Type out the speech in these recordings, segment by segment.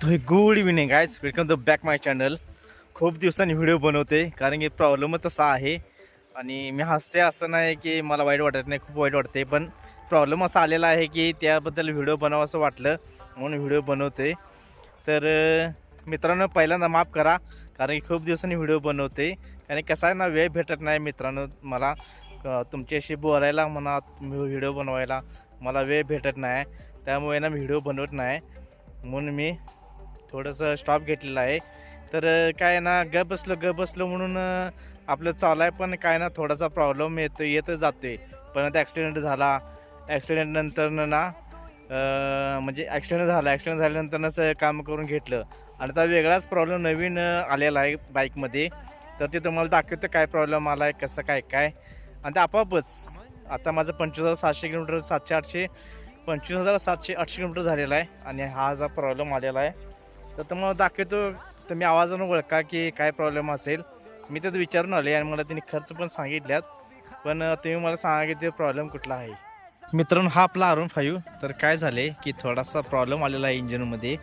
तो good evening guys, welcome to back my channel. खूप दिवसांनी व्हिडिओ बनवते कारण की प्रॉब्लेमच तसा आहे. आणि मी हसते असं नाही की मला वाईट वाटत नाही, खूप वाईट वाटते, पण प्रॉब्लेम असा आलेला आहे की त्याबद्दल व्हिडिओ बनवावं असं वाटलं म्हणून व्हिडिओ बनवते. तर मित्रांनो, पहिल्यांदा माफ करा कारण की खूप दिवसांनी व्हिडिओ बनवते. आणि कसं आहे ना, वेळ भेटत नाही मित्रांनो मला. तुमच्याशी बोलायला म्हणा, व्हिडिओ बनवायला मला वेळ भेटत नाही, त्यामुळे ना व्हिडिओ बनवत नाही. म्हणून मी थोडंसं स्टॉप घेतलेलं आहे. तर काय ना, गप बसलो म्हणून आपलं चालू आहे, पण काय ना थोडासा प्रॉब्लेम येतच जातो आहे. पण आता ॲक्सिडेंट झाला, ॲक्सिडेंटनंतरनं ना म्हणजे ॲक्सिडेंट झाल्यानंतरनंच काम करून घेतलं. आणि आता वेगळाच प्रॉब्लेम नवीन आलेला आहे बाईकमध्ये. तर ते तुम्हाला दाखवतं काय प्रॉब्लेम आला आहे, कसं काय काय. आणि ते आपोआपच आता माझं 25,700 किलोमीटर, 700-800, 25,700-800 किलोमीटर झालेला आहे. आणि हा जो प्रॉब्लेम आलेला आहे, तर तुम्हाला दाखवतो. तुम्ही आवाजानं ओळखा की काय प्रॉब्लेम असेल. मी तर विचारून आले आणि मला त्यांनी खर्च पण सांगितल्यात, पण तुम्ही मला सांगा की ते प्रॉब्लेम कुठला आहे. मित्रांनो, हा आपला R15. तर काय झाले की थोडासा प्रॉब्लेम आलेला आहे इंजिनमध्ये.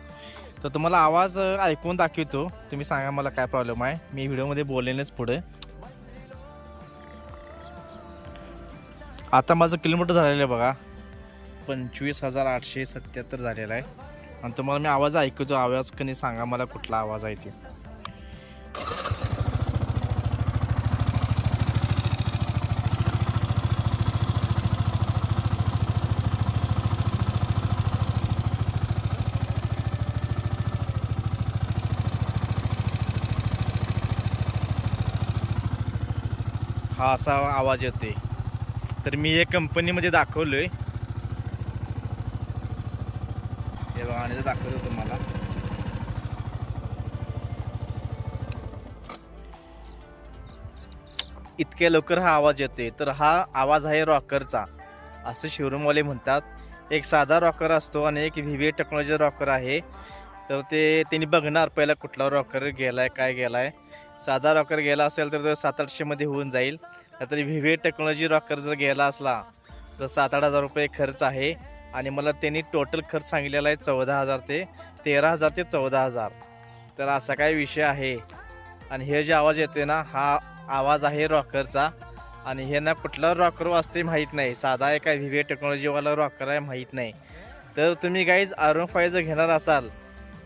तर तुम्हाला आवाज ऐकून दाखवतो, तुम्ही सांगा मला काय प्रॉब्लेम आहे. मी व्हिडिओमध्ये बोलेनच पुढे. आता माझं किलोमीटर झालेलं आहे बघा, 25,877 झालेला आहे. आणि तुम्हाला मी आवाज ऐकतो, आवाज कधी सांगा मला कुठला आवाज आहे ते. हा असा आवाज येतोय. तर मी एक कंपनीमध्ये दाखवलोय, हे बघा, आणि दाखवतो तुम्हाला. इतक्या लवकर हा आवाज येतोय, तर हा आवाज आहे रॉकरचा, असं शोरूमवाले म्हणतात. एक साधा रॉकर असतो आणि एक VVA टेक्नॉलॉजी रॉकर आहे. तर ते त्यांनी बघणार पहिला कुठला रॉकर गेलाय, काय गेलाय. साधा रॉकर गेला असेल तर 700-800 मध्ये होऊन जाईल. नाहीतर VVA टेक्नॉलॉजी रॉकर जर गेला असला तर 7-8 हजार रुपये खर्च आहे. आणि मला त्यांनी टोटल खर्च सांगितलेला आहे 13,000 ते 14,000. तर असा काय विषय आहे. आणि हे जे आवाज येते ना, हा आवाज आहे रॉकरचा. आणि हे ना कुठला रॉकर वाजते माहीत नाही, साधा आहे काय VVA टेक्नॉलॉजीवाला रॉकर आहे माहीत नाही. तर तुम्ही गाईज R15 जर घेणार असाल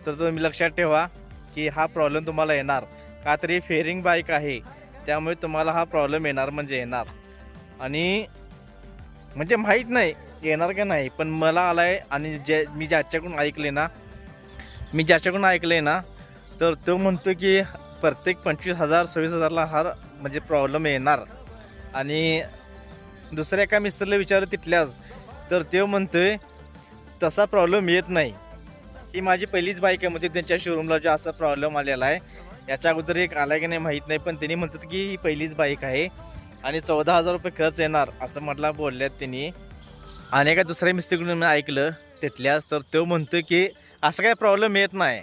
तर तुम्ही लक्षात ठेवा की हा प्रॉब्लेम तुम्हाला येणार. का तरी फेअरिंग बाईक आहे, त्यामुळे तुम्हाला हा प्रॉब्लेम येणार म्हणजे येणार. आणि म्हणजे माहीत नाही येणार का नाही, पण मला आला आहे. आणि मी ज्याच्याकडून ऐकले ना, तर तो म्हणतो की प्रत्येक 25,000-26,000ला हा म्हणजे प्रॉब्लेम येणार. आणि दुसऱ्या एका मिस्त्रीला विचारलं तिथल्याच, तर तो म्हणतोय तसा प्रॉब्लेम येत नाही. ही माझी पहिलीच बाईक आहे, म्हणजे त्यांच्या शोरूमला जो असा प्रॉब्लेम आलेला आहे. याच्या अगोदर एक आला की नाही माहीत नाही, पण त्यांनी म्हणतात की ही पहिलीच बाईक आहे आणि 14,000 रुपये खर्च येणार असं म्हटलं बोलल्यात त्यांनी. आणि एका दुसऱ्या मिस्त्रीकडून मी ऐकलं तिथल्याच, तर तो म्हणतो की असं काही प्रॉब्लेम येत नाही,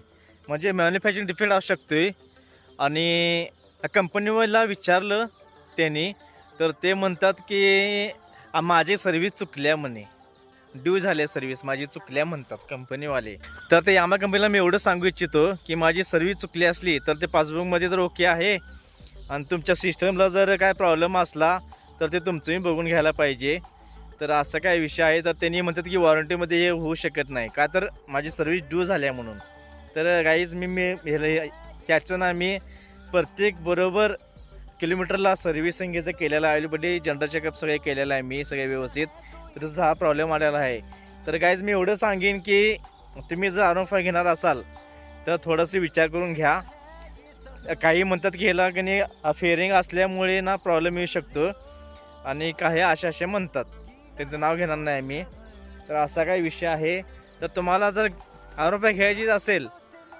म्हणजे मॅन्युफॅक्चरिंग डिफेक्ट असू शकतोय. आणि कंपनीवाला विचारलं त्यांनी, तर ते म्हणतात की माझी सर्व्हिस चुकल्या म्हणे, ड्यू झाली सर्व्हिस माझी चुकल्या म्हणतात कंपनीवाले. तर ते यामा कंपनीला मी एवढं सांगू इच्छितो की माझी सर्व्हिस चुकली असली तर ते पासबुकमध्ये तर ओके आहे, आणि तुमच्या सिस्टमला जर काय प्रॉब्लेम असला तर ते तुमचंही बघून घ्यायला पाहिजे. तर असं काय विषय आहे. तर त्यांनी म्हणतात की वॉरंटीमध्ये हे होऊ शकत नाही, का तर माझी सर्व्हिस ड्यू झाल्या म्हणून. तर गाईज मी ह्याचं ना, मी प्रत्येक बरोबर किलोमीटरला सर्व्हिसिंग याचं केलेलं आहे, ऑइल जनरल चेकअप सगळे केलेलं आहे मी, सगळे व्यवस्थित. तर तसा हा प्रॉब्लेम आलेला आहे. तर गाईज मी एवढं सांगेन की तुम्ही जर R15 घेणार असाल तर थोडंसं विचार करून घ्या. काही म्हणतात की ह्याला की नाही फेअरिंग असल्यामुळे ना प्रॉब्लेम येऊ शकतो, आणि काही असे म्हणतात, त्यांचं नाव घेणार नाही मी. तर असा काही विषय आहे. तर तुम्हाला जर R15 घ्यायचीच असेल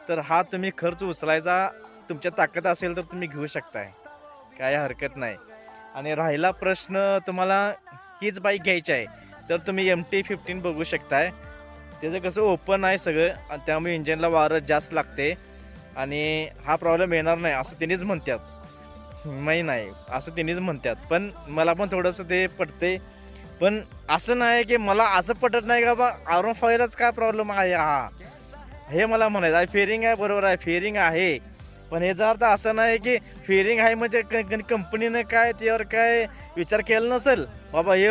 तर हा तुम्ही खर्च उचलायचा, तुमच्या ताकद असेल तर तुम्ही घेऊ शकताय, काय हरकत नाही. आणि राहिला प्रश्न, तुम्हाला हीच बाईक घ्यायची आहे तर तुम्ही MT-15 बघू शकताय. त्याचं कसं ओपन आहे सगळं, आणि त्यामुळे इंजिनला वारं जास्त लागते आणि हा प्रॉब्लेम येणार नाही असं त्यांनीच म्हणतात. माहीत नाही असं त्यांनीच म्हणतात, पण मला पण थोडंसं ते पटते. पण असं नाही की मला असं पटत नाही का बा R15लाच काय प्रॉब्लेम आहे. हा हे मला म्हणायचं आहे. फेरिंग आहे, बरोबर आहे, फेरिंग आहे, पण याचा अर्थ असं नाही की फेरिंग आहे म्हणजे कंपनीनं काय त्यावर काय विचार केला नसेल. बाबा हे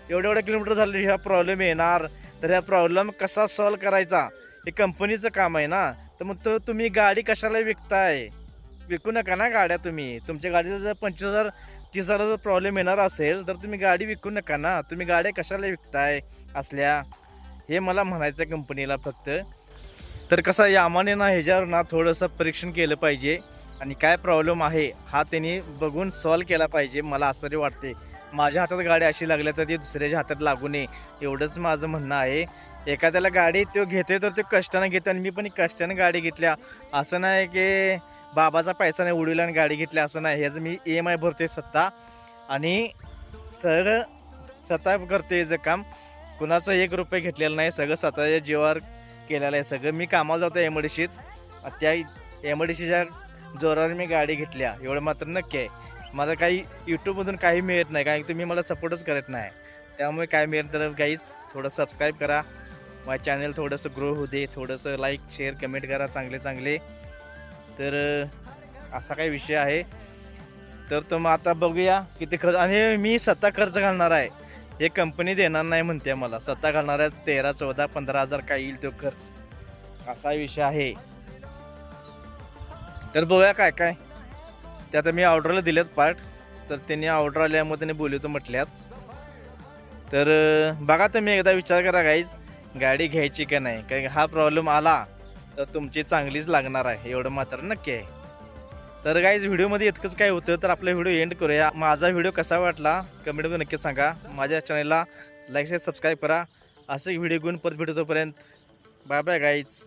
एवढ्या किलोमीटर झाले, ह्या प्रॉब्लेम येणार, तर ह्या प्रॉब्लेम कसा सॉल्व करायचा हे कंपनीचं काम आहे ना. तर मग तो तुम्ही गाडी कशाला विकताय? विकू नका ना गाड्या तुम्ही. तुमच्या गाडीचा जर 25,000 30,000 जर प्रॉब्लेम येणार असेल तर तुम्ही गाडी विकू नका ना. तुम्ही गाड्या कशाला विकताय असल्या, हे मला म्हणायचं कंपनीला फक्त. तर कसं आहे, आम्हाने ना ह्याच्यावर ना थोडंसं परीक्षण केलं पाहिजे आणि काय प्रॉब्लेम आहे हा त्यांनी बघून सॉल्व केला पाहिजे. मला असं तरी वाटते. माझ्या हातात गाडी अशी लागल्या तर ती दुसऱ्याच्या हातात लागू नये, एवढंच माझं म्हणणं आहे. एखाद्याला गाडी तो घेतोय तर तो कष्टाने घेतो आणि मी पण कष्टाने गाडी घेतल्या. असं नाही की बाबाचा पैसा नाही उडविला आणि गाडी घेतली असं नाही. ह्याचं मी EMI भरतोय स्वतः आणि सगळं स्वतः करतोय याचं काम. कुणाचं 1 रुपये घेतलेलं नाही, सगळं स्वतःच्या जीवावर केलेलं आहे. सगळं मी कामाला जातो एमआयडीसीत, त्या एमआयडीसीच्या जोरावर मी गाडी घेतल्या, एवढं मात्र नक्की आहे. मला काही यूट्यूबमधून काही मिळत नाही, कारण तुम्ही मला सपोर्टच करत नाही. त्यामुळे काय मिळत तर काहीच थोडं सबस्क्राईब करा, माझं चॅनल थोडंसं ग्रो होऊ दे, थोडंसं लाईक शेअर कमेंट करा चांगले. तर असा काही विषय आहे. तर मग आता बघूया किती खर्च, आणि मी स्वतः खर्च घालणार आहे. हे कंपनी देणार नाही म्हणते मला, स्वतः घालणार आहे. 13, 14, 15,000 काय येईल तो खर्च, असा विषय आहे. तर बघूया काय ते आता मी ऑर्डरला दिलेत पार्ट, तर त्यांनी ऑर्डर आल्यामुळे त्यांनी बोलवतो म्हटल्यात. तर बघा तुम्ही एकदा विचार करा गाईज, गाडी घ्यायची का नाही, कारण हा प्रॉब्लेम आला तर तुमची चांगलीच लागणार आहे, एवढं मात्र नक्की आहे. तर गाईज व्हिडिओमध्ये इतकंच काय होतं, तर आपला व्हिडिओ एंड करूया. माझा व्हिडिओ कसा वाटला कमेंटमध्ये नक्की सांगा. माझ्या चॅनलला लाईक शेअर सबस्क्राईब करा. असे व्हिडिओ घेऊन परत भेटू, तोपर्यंत बाय बाय गाईज.